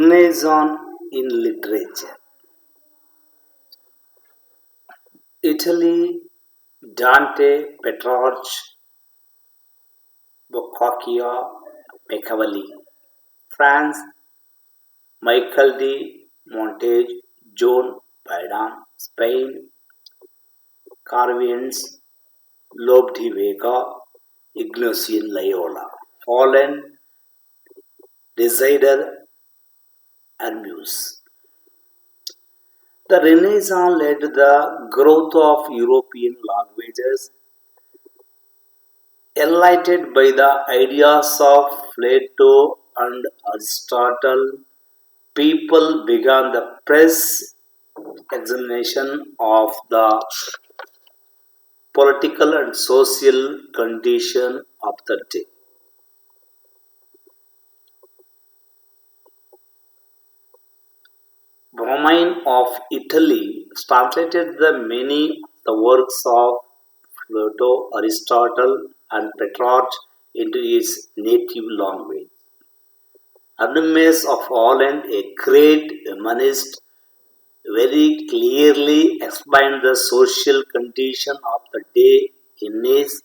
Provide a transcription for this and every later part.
Renaissance in literature. Italy, Dante, Petrarch, Boccaccio, Machiavelli. France, Michael de Montaigne, John Byron. Spain, Carvians, Lope de Vega, Ignacio Loyola. Holland, Desider Erasmus. The Renaissance led to the growth of European languages, enlightened by the ideas of Plato and Aristotle. People began the press examination of the political and social condition of the day. Bromine of Italy translated the many of the works of Plato, Aristotle, and Petrarch into his native language. Hermes of Holland, a great humanist, very clearly explained the social condition of the day in his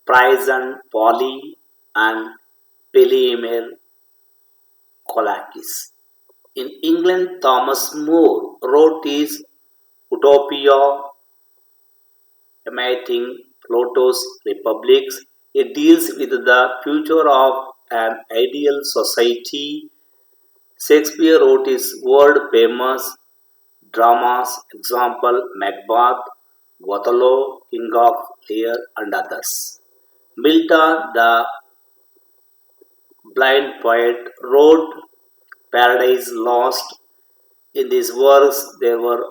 Price and Polly and Pelimer Kolakis. In England, Thomas More wrote his Utopia, imitating Plato's Republics. It deals with the future of an ideal society. Shakespeare wrote his world-famous dramas, example Macbeth, Othello, King of Lear, and others. Milton, the blind poet, wrote Paradise Lost. In these works, they were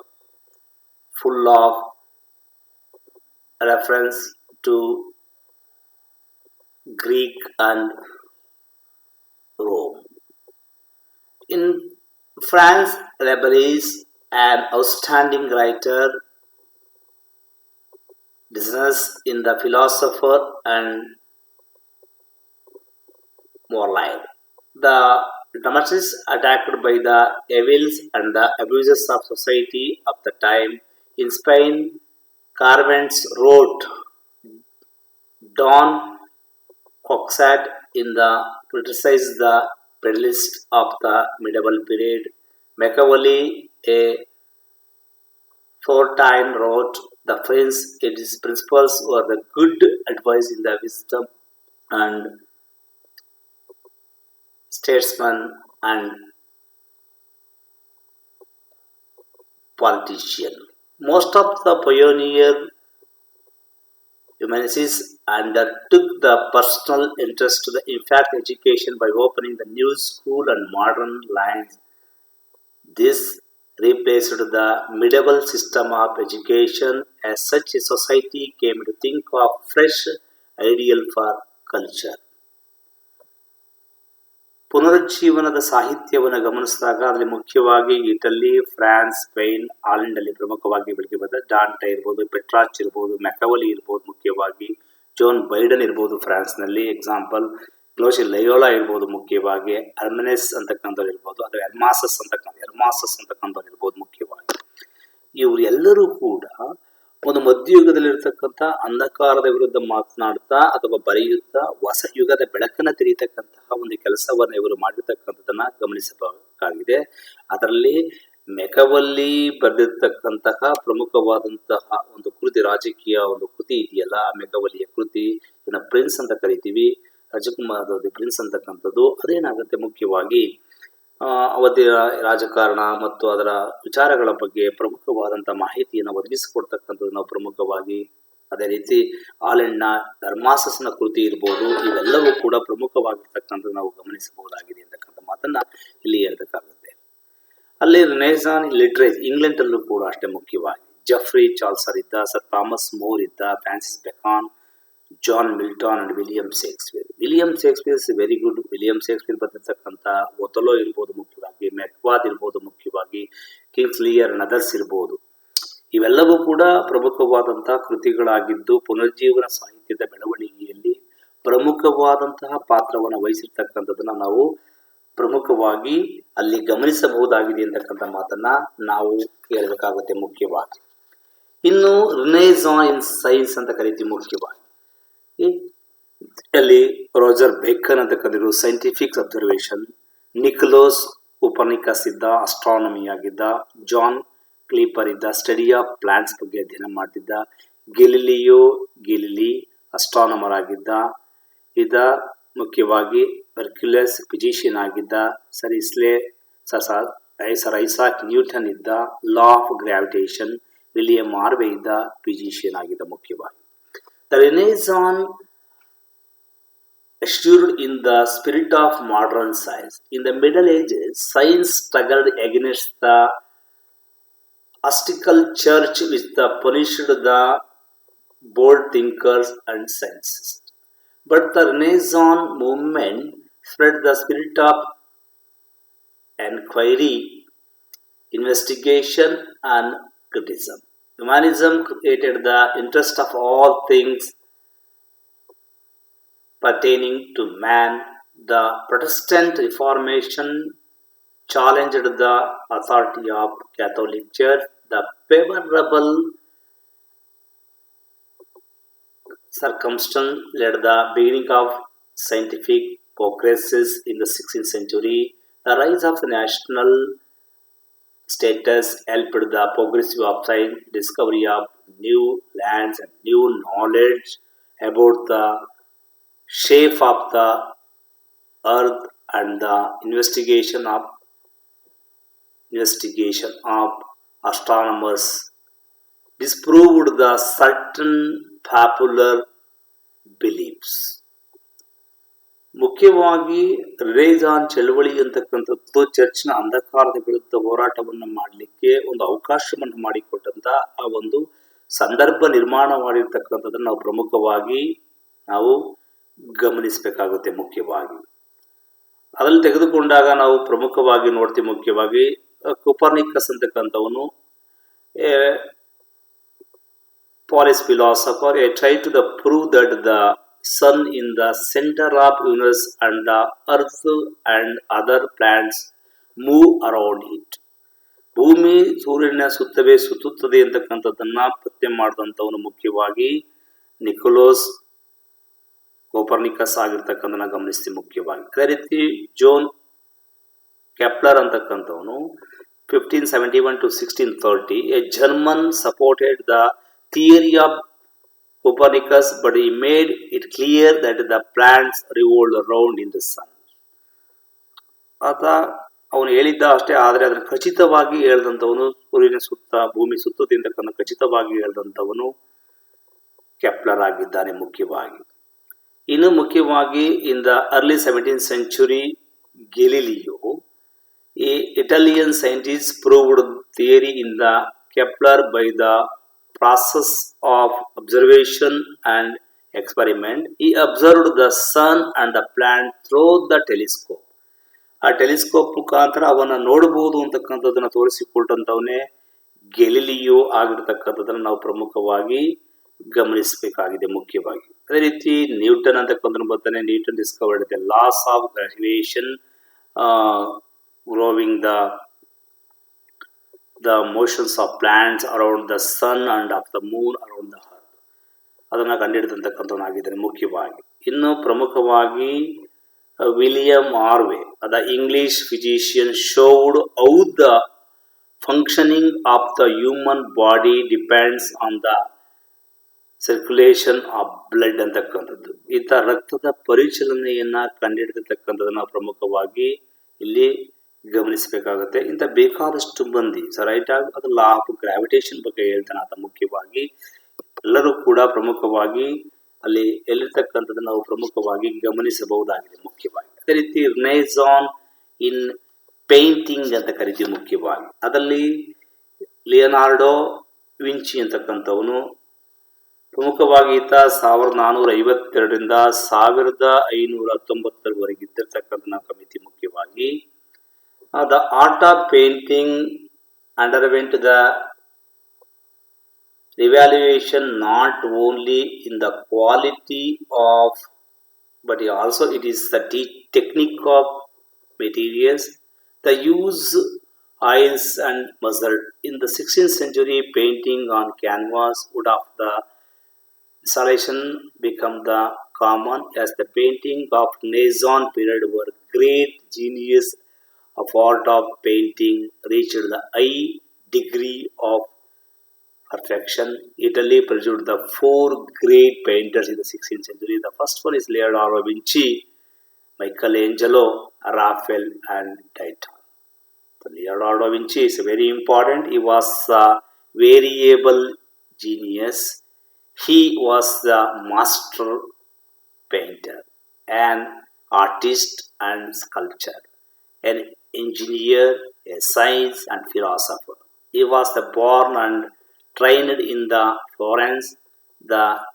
full of reference to Greek and Rome. In France, Rabelais, an outstanding writer, business in the philosopher and Morlide. The dramatists attacked by the evils and the abuses of society of the time. In Spain, Carvens wrote Don Quixote in the criticized the prejudice of the medieval period. Machiavelli, a Florentine, wrote the French. Its principles were the good advice in the wisdom and statesman and politician. Most of the pioneer humanities undertook the personal interest to the infant education by opening the new school and modern lines. This replaced the medieval system of education. As such, a society came to think of fresh ideal for culture. ಪುನರುಜ್ಜೀವನದ ಸಾಹಿತ್ಯವನ್ನು ಗಮನಿಸಿದಾಗ ಅದರಲ್ಲಿ ಮುಖ್ಯವಾಗಿ Italy, France, Spain, Holland ಅಲ್ಲಿ ಪ್ರಮುಖವಾಗಿ ಬೆಳಗ್ಗೆ ಬಂದ Dante ಇರ್ಬೋದು, ಪೆಟ್ರಾಚ್ ಇರ್ಬೋದು, ಮ್ಯಾಕವಲಿ ಇರ್ಬೋದು, ಮುಖ್ಯವಾಗಿ ಜೋನ್ ಬೈಡನ್ ಇರ್ಬೋದು ಫ್ರಾನ್ಸ್ನಲ್ಲಿ ಎಕ್ಸಾಂಪಲ್, ಕ್ಲೋಶಿ ಲಯೋಲಾ ಇರ್ಬೋದು, ಮುಖ್ಯವಾಗಿ ಅರ್ಮೆನೆಸ್ ಅಂತಕ್ಕಂಥವ್ರು ಇರ್ಬೋದು, ಅಥವಾ ಎರ್ಮಾಸಸ್ ಅಂತಕ್ಕಂಥವ್ರು ಇರ್ಬೋದು. ಮುಖ್ಯವಾಗಿ ಇವರು ಎಲ್ಲರೂ ಕೂಡ ಒಂದು ಮಧ್ಯಯುಗದಲ್ಲಿರ್ತಕ್ಕಂಥ ಅಂಧಕಾರದ ವಿರುದ್ಧ ಮಾತನಾಡ್ತಾ ಅಥವಾ ಬರೆಯುತ್ತಾ ಹೊಸ ಯುಗದ ಬೆಳಕನ್ನು ತೆರೀತಕ್ಕಂತಹ ಒಂದು ಕೆಲಸವನ್ನು ಇವರು ಮಾಡಿರ್ತಕ್ಕಂಥದ್ದನ್ನ ಗಮನಿಸಬೇಕಾಗಿದೆ. ಅದರಲ್ಲಿ ಮೆಕವಲ್ಲಿ ಬರೆದಿರ್ತಕ್ಕಂತಹ ಪ್ರಮುಖವಾದಂತಹ ಒಂದು ಕೃತಿ, ರಾಜಕೀಯ ಒಂದು ಕೃತಿ ಇದೆಯಲ್ಲ, ಮೆಕವಲಿಯ ಕೃತಿ, ಇದನ್ನ ಪ್ರಿನ್ಸ್ ಅಂತ ಕರಿತೀವಿ, ರಾಜಕುಮಾರ್ ಪ್ರಿನ್ಸ್ ಅಂತಕ್ಕಂಥದ್ದು. ಅದೇನಾಗುತ್ತೆ, ಮುಖ್ಯವಾಗಿ ಅವಧಿಯ ರಾಜಕಾರಣ ಮತ್ತು ಅದರ ವಿಚಾರಗಳ ಬಗ್ಗೆ ಪ್ರಮುಖವಾದಂತಹ ಮಾಹಿತಿಯನ್ನು ಒದಗಿಸಿಕೊಡ್ತಕ್ಕಂಥದ್ದು ನಾವು ಪ್ರಮುಖವಾಗಿ. ಅದೇ ರೀತಿ ಹಾಲೆಂಡ್ನ ಧರ್ಮಾಸಸ್ನ ಕೃತಿ ಇರ್ಬೋದು, ಇವೆಲ್ಲವೂ ಕೂಡ ಪ್ರಮುಖವಾಗಿರ್ತಕ್ಕಂಥದ್ದು ನಾವು ಗಮನಿಸಬಹುದಾಗಿದೆ ಅಂತಕ್ಕಂಥ ಮಾತನ್ನ ಇಲ್ಲಿ ಹೇಳಬೇಕಾಗುತ್ತೆ. ಅಲ್ಲಿ ರೆನೆಸಾನ್ಸ್ ಲಿಟ್ರೇಚರ್ ಇಂಗ್ಲೆಂಡಲ್ಲೂ ಕೂಡ ಅಷ್ಟೇ ಮುಖ್ಯವಾಗಿ ಜಫ್ರಿ ಚಾರ್ಲ್ಸರ್ ಇದ್ದ, ಸರ್ ಥಾಮಸ್ ಮೋರ್ ಇದ್ದ, Francis Bacon, John Milton and William Shakespeare. William Shakespeare is very good. William Shakespeare ಬರೆದಿರ್ತಕ್ಕಂಥ ಒಥೆಲೋ ಇರ್ಬೋದು, ಮುಖ್ಯವಾಗಿ ಮೆಕ್ಬೆತ್ ಇರ್ಬೋದು, ಮುಖ್ಯವಾಗಿ ಕಿಂಗ್ಸ್ ಲಿಯರ್ ಅಂಡ್ ಅದರ್ಸ್ ಇರ್ಬೋದು. ಇವೆಲ್ಲವೂ ಕೂಡ ಪ್ರಮುಖವಾದಂತಹ ಕೃತಿಗಳಾಗಿದ್ದು ಪುನರ್ಜೀವನ ಸಾಹಿತ್ಯದ ಬೆಳವಣಿಗೆಯಲ್ಲಿ ಪ್ರಮುಖವಾದಂತಹ ಪಾತ್ರವನ್ನು ವಹಿಸಿರ್ತಕ್ಕಂಥದ್ದನ್ನ ನಾವು ಪ್ರಮುಖವಾಗಿ ಅಲ್ಲಿ ಗಮನಿಸಬಹುದಾಗಿದೆ ಅಂತಕ್ಕಂಥ ಮಾತನ್ನ ನಾವು ಹೇಳಬೇಕಾಗುತ್ತೆ ಮುಖ್ಯವಾಗಿ. ಇನ್ನು ರಿನೈಸಾನ್ ಇನ್ ಸೈನ್ಸ್ ಅಂತ ಕರಿತೀವಿ ಮುಖ್ಯವಾಗಿ. ಅಲ್ಲಿ ರೋಜರ್ ಬೇಕನ್ ಅಂತ ಕರೆದಿರು ಸೈಂಟಿಫಿಕ್ ಅಬ್ಸರ್ವೇಷನ್, ನಿಕೋಲಸ್ ಕೋಪರ್ನಿಕಸ್ ಇದ್ದ ಅಸ್ಟ್ರಾನಮಿ ಆಗಿದ್ದ, ಜಾನ್ ಕ್ಲೀಪರ್ ಇದ್ದ ಸ್ಟಡಿ ಆಫ್ ಪ್ಲಾಂಟ್ಸ್ ಬಗ್ಗೆ ಅಧ್ಯಯನ ಮಾಡ್ತಿದ್ದ, ಗೆಲಿಲಿಯೋ ಗೆಲಿಲಿ ಅಸ್ಟ್ರಾನಮರ್ ಆಗಿದ್ದ, ಇದ ಮುಖ್ಯವಾಗಿ ಬರ್ಕ್ಯುಲಸ್ ಫಿಸಿಷಿಯನ್ ಆಗಿದ್ದ, ಸರ್ ಐಸಾಕ್ ನ್ಯೂಟನ್ ಇದ್ದ, law of gravitation William Harvey ಇದ್ದ ಫಿಸಿಷಿಯನ್ ಆಗಿದ್ದ ಮುಖ್ಯವಾಗಿ. The renaissance assured in the spirit of modern science. In the Middle Ages, science struggled against the ascetical church which punished the bold thinkers and scientists. But the Renaissance movement spread the spirit of inquiry, investigation, and criticism. Humanism created the interest of all things pertaining to man. The Protestant Reformation challenged the authority of Catholic Church. The favorable circumstance led the beginning of scientific progresses in the 16th century. The rise of the national status helped the progressive of science, discovery of new lands and new knowledge about the shape of the earth and the investigation of astronomers disproved the certain popular beliefs. ಮುಖ್ಯವಾಗಿ ರಿನೈಸಾನ್ ಚಳವಳಿ ಅಂತಕ್ಕಂಥದ್ದು ಚರ್ಚ್ನ ಅಂಧಕಾರದ ವಿರುದ್ಧ ಹೋರಾಟವನ್ನು ಮಾಡಲಿಕ್ಕೆ ಒಂದು ಅವಕಾಶವನ್ನು ಮಾಡಿಕೊಟ್ಟಂತ ಆ ಒಂದು ಸಂದರ್ಭ ನಿರ್ಮಾಣ ಮಾಡಿರ್ತಕ್ಕಂಥದ್ದನ್ನು ನಾವು ಪ್ರಮುಖವಾಗಿ ನಾವು ಗಮನಿಸಬೇಕಾಗುತ್ತೆ. ಮುಖ್ಯವಾಗಿ ಅದನ್ನು ತೆಗೆದುಕೊಂಡಾಗ ನಾವು ಪ್ರಮುಖವಾಗಿ ನೋಡ್ತೀವಿ. ಮುಖ್ಯವಾಗಿ ಕೋಪರ್ನಿಕಸ್ ಅಂತಕ್ಕಂಥವನು Polish philosopher try to the prove that the sun in the center of universe and the earth and other planets move around it. ಭೂಮಿ ಸೂರ್ಯನ ಸುತ್ತವೇ ಸುತ್ತುತ್ತದೆ ಅಂತಕ್ಕಂಥದ್ದನ್ನ ಪತ್ತೆ ಮಾಡಿದಂಥವನು ಮುಖ್ಯವಾಗಿ ನಿಕೋಲಸ್ ಕೋಪರ್ನಿಕಸ್ ಆಗಿರ್ತಕ್ಕಂಥನ್ನ ಗಮನಿಸ್ತೀವಿ ಮುಖ್ಯವಾಗಿ. ಅದೇ ರೀತಿ ಜೋನ್ ಕೆಪ್ಲರ್ ಅಂತಕ್ಕಂಥವನು 1571 to 1630 a German supported the theory of Copernicus, but he made it clear that the planets revolved around in the sun. ಅವನು ಹೇಳಿದ್ದ ಅಷ್ಟೇ, ಆದರೆ ಅದನ್ನು ಖಚಿತವಾಗಿ ಹೇಳಿದಂಥವನು ಸೂರ್ಯನ ಸುತ್ತ ಭೂಮಿ ಸುತ್ತದೆ ಅಂತಕ್ಕಂಥ ಖಚಿತವಾಗಿ ಹೇಳಿದಂಥವನು ಕೆಪ್ಲರ್ ಆಗಿದ್ದಾನೆ ಮುಖ್ಯವಾಗಿ. ಇನ್ನು ಮುಖ್ಯವಾಗಿ in the early 17th century Galileo A Italian scientist proved theory in the Kepler by the process of observation and experiment. He observed the sun and the planet through the telescope. ಆ telescope ಮುಖಾಂತರ ಅವನ್ನ ನೋಡಬಹುದು ಅಂತಕ್ಕಂಥದ್ದನ್ನ ತೋರಿಸಿಕೊಟ್ಟಂತವನೇ Galileo ಆಗಿರ್ತಕ್ಕಂಥದ್ದನ್ನ ನಾವು ಪ್ರಮುಖವಾಗಿ ಗಮನಿಸಬೇಕಾಗಿದೆ ಮುಖ್ಯವಾಗಿ. ಅದೇ ರೀತಿ ನ್ಯೂಟನ್ ಅಂತಕ್ಕಂಥ ಬರ್ತಾನೆ. Newton discovered the loss of gravitation growing the motions of planets around the sun and of the moon around the earth. ಅದನ್ನು ಕಂಡುಹಿಡಿದಂತಕ್ಕಂಥವನಾಗಿದ್ದಾನೆ ಮುಖ್ಯವಾಗಿ. ಇನ್ನು ಪ್ರಮುಖವಾಗಿ William Harvey the English physician showed how the functioning of the human body depends on the circulation of blood ಅಂತಕ್ಕಂಥದ್ದು. ಈತ ರಕ್ತದ ಪರಿಚಲನೆಯನ್ನ ಕಂಡುಹಿಡಿದಿರ್ತಕ್ಕಂಥದ್ದನ್ನ ಪ್ರಮುಖವಾಗಿ ಇಲ್ಲಿ ಗಮನಿಸಬೇಕಾಗುತ್ತೆ. ಇಂಥ ಬೇಕಾದಷ್ಟು ಮಂದಿ ರೈಟ್ ಆಗಿ ಅದು ಲಾ ಆಫ್ ಗ್ರಾವಿಟೇಷನ್ ಬಗ್ಗೆ ಹೇಳ್ತಾನೆ ಆತ ಮುಖ್ಯವಾಗಿ. ಎಲ್ಲರೂ ಕೂಡ ಪ್ರಮುಖವಾಗಿ ಅಲ್ಲಿ ಎಲ್ಲಿರ್ತಕ್ಕಂಥದ್ದನ್ನು ನಾವು ಪ್ರಮುಖವಾಗಿ ಗಮನಿಸಬಹುದಾಗಿದೆ ಮುಖ್ಯವಾಗಿ. ಅದೇ ರೀತಿ ರಿನೈಸಾನ್ ಇನ್ ಪೇಂಟಿಂಗ್ ಅಂತ ಕರಿತೀವಿ ಮುಖ್ಯವಾಗಿ. ಅದರಲ್ಲಿ ಲಿಯೋನಾರ್ಡೋ ವಿಂಚಿ ಅಂತಕ್ಕಂಥವನು ಪ್ರಮುಖವಾಗಿ ಈತ 1452ರಿಂದ 1519 ಇದ್ದಿರ್ತಕ್ಕಂಥ ಕಮಿಟಿ ಮುಖ್ಯವಾಗಿ. The art of painting underwent the revaluation not only in the quality of but also it is the technique of materials, the use oils and mustard. In the 16th century, painting on canvas would have the installation become the common as the painting of Renaissance period were great genius of art of painting reached the high degree of perfection. Italy produced the four great painters in the 16th century. The first one is Leonardo da Vinci, Michelangelo, Raphael, and Titian. So Leonardo da Vinci is very important. He was a variable genius. He was the master painter, an artist and sculptor, an engineer, a science and philosopher. He was born and trained in the Florence.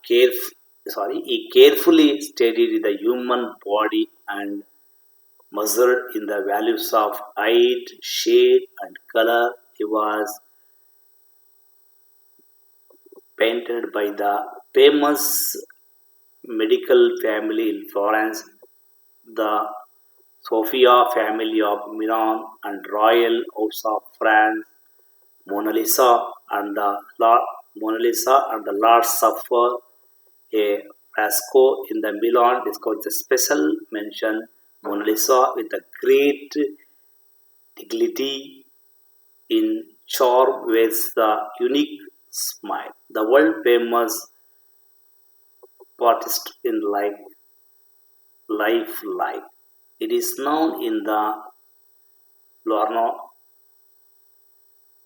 He carefully studied the human body and measured in the values of height, shade, and color. He was painted by the famous medical family in Florence, the Sophia family of Milan, and Royal House of France. Mona Lisa and the Lord Supper, a fresco in the Milan is called the special mention. Mona Lisa with a great dignity in charm with the unique smile. The world famous artist in life. It is known in the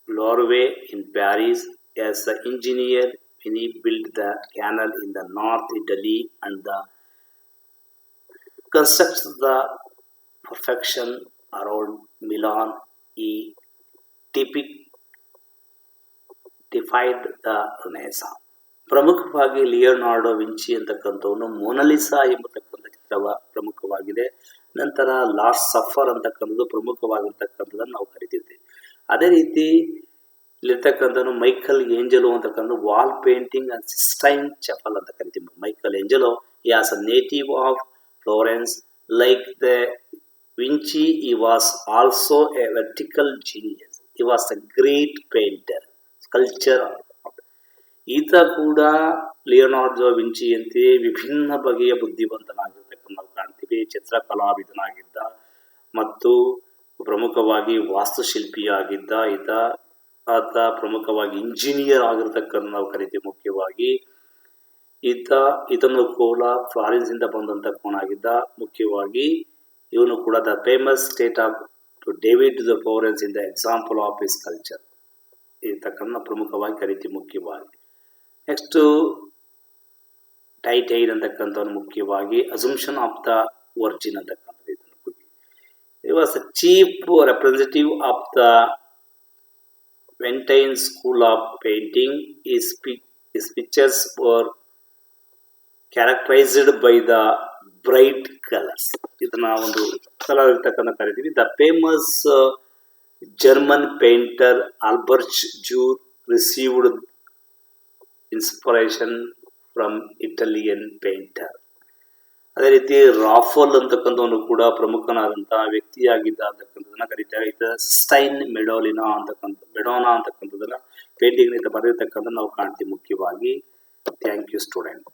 Louvre in Paris as the engineer when he built the canal in the North Italy and the constructs the perfection around Milan. He defied the Renaissance. ಪ್ರಮುಖವಾಗಿ Leonardo Vinci ಅಂತಕ್ಕಂಥವನು Mona Lisa ಎಂಬತಕ್ಕಂಥ ಚಿತ್ರವ ಪ್ರಮುಖವಾಗಿದೆ. ನಂತರ last suffer ಅಂತಕ್ಕಂಥದ್ದು ಪ್ರಮುಖವಾಗಿರ್ತಕ್ಕಂಥದ್ದನ್ನು ನಾವು ಕರಿತಿರ್ತೀವಿ. ಅದೇ ರೀತಿ ಇಲ್ಲಿರ್ತಕ್ಕಂಥವನು Michael Angelo ಅಂತಕ್ಕಂಥ wall painting and ಸಿಸ್ಟೈನ್ Chahal ಅಂತ ಕರಿತೀವಿ. Michael Angelo as a native of Florence like the Vinci he was also a vertical genius. He was a great painter, sculptor. ಈತ ಕೂಡ ಲಿಯೋನಾರ್ಡೋ ವಿಂಚಿಯಂತೆ ವಿಭಿನ್ನ ಬಗೆಯ ಬುದ್ಧಿವಂತನಾಗಿರ್ತಕ್ಕಂಥ ನಾವು ಕಾಣ್ತೀವಿ. ಚಿತ್ರಕಲಾವಿದನಾಗಿದ್ದ ಮತ್ತು ಪ್ರಮುಖವಾಗಿ ವಾಸ್ತುಶಿಲ್ಪಿಯಾಗಿದ್ದ ಆತ ಪ್ರಮುಖವಾಗಿ ಇಂಜಿನಿಯರ್ ಆಗಿರ್ತಕ್ಕಂಥ ನಾವು ಕರಿತೀವಿ. ಮುಖ್ಯವಾಗಿ ಇದನ್ನು ಕೂಡ ಫ್ಲಾರೆನ್ಸ್ ಇಂದ ಬಂದಂತಕ್ಕವನಾಗಿದ್ದ. ಮುಖ್ಯವಾಗಿ ಇವನು ಕೂಡ the famous state of David the Florence in the example of his culture ಇರ್ತಕ್ಕಂಥ ಪ್ರಮುಖವಾಗಿ ಕರಿತೀವಿ. ಮುಖ್ಯವಾಗಿ ನೆಕ್ಸ್ಟ್ ಟೈಟೈಡ್ ಅಂತಕ್ಕಂಥವ್ರು ಮುಖ್ಯವಾಗಿ ಅಸಂಪ್ಷನ್ ಆಫ್ ದ ವರ್ಜಿನ್ ಅಂತಕ್ಕಂಥದ್ದು. He was a chief representative of the Ventine school of painting. His pictures were characterized by the bright colors. ಇದನ್ನ ಒಂದು colour ಇರ್ತಕ್ಕಂಥ ಕರಿತೀವಿ. The famous German painter Albert jure received inspiration from Italian painter. ಅದೇ ರೀತಿ Rafael ಅಂತಕ್ಕಂಥವನು ಕೂಡ ಪ್ರಮುಖನಾದಂತಹ ವ್ಯಕ್ತಿಯಾಗಿದ್ದ ಅಂತಕ್ಕಂಥದನ್ನ ಕರೀತಾರೆ. ಇದು stain ಮೆಡೋನಾ ಅಂತಕ್ಕಂಥದ್ದನ್ನ ಪೇಂಟಿಂಗ್ ಬರೆದಿರ್ತಕ್ಕಂಥ ನಾವು ಕಾಣ್ತೀವಿ ಮುಖ್ಯವಾಗಿ. Thank you student.